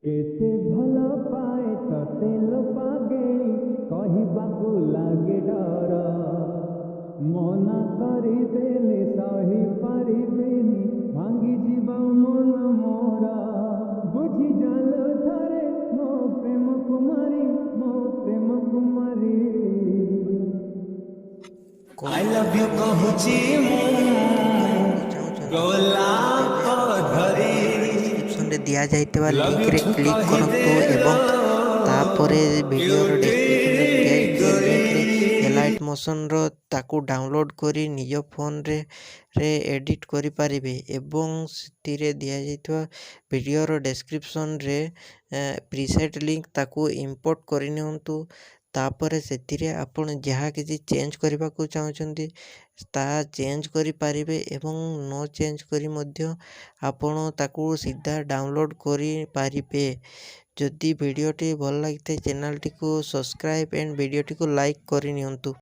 केते भल पाए तते लो पागेली कहबाकू लागे डर मना करदेले सही पारिबेनी भांगी जीव मन मोर बुझी जाल थारे मो प्रेम कुमारी आई लव यू कहूची गोलाप धरी ଡେସ୍କ୍ରିପ୍ସନରେ ଦିଆଯାଇଥିବା ଲିଙ୍କରେ କ୍ଲିକ୍ କରନ୍ତୁ ଏବଂ ତାପରେ ଭିଡ଼ିଓର ଡେସ୍କ୍ରିପ୍ସନରେ ଦିଆଯାଇଥିବା ଲିଙ୍କରେ ଏଲାଇଟ୍ ମୋସନ୍ର ତାକୁ ଡାଉନଲୋଡ଼୍ କରି ନିଜ ଫୋନରେ ଏଡ଼ିଟ୍ କରିପାରିବେ ଏବଂ ସେଥିରେ ଦିଆଯାଇଥିବା ଭିଡ଼ିଓର ଡେସ୍କ୍ରିପ୍ସନରେ ପ୍ରିସେଟ୍ ଲିଙ୍କ ତାକୁ ଇମ୍ପୋର୍ଟ କରିନିଅନ୍ତୁ। ତାପରେ ସେଥିରେ ଆପଣ ଯାହା କିଛି ଚେଞ୍ଜ କରିବାକୁ ଚାହୁଁଛନ୍ତି ତାହା ଚେଞ୍ଜ କରିପାରିବେ ଏବଂ ନ ଚେଞ୍ଜ କରି ମଧ୍ୟ ଆପଣ ତାକୁ ସିଧା ଡାଉନଲୋଡ଼୍ କରିପାରିବେ। ଯଦି ଭିଡ଼ିଓଟି ଭଲ ଲାଗିଥାଏ ଚ୍ୟାନେଲଟିକୁ ସବସ୍କ୍ରାଇବ୍ ଆଣ୍ଡ ଭିଡ଼ିଓଟିକୁ ଲାଇକ୍ କରିନିଅନ୍ତୁ।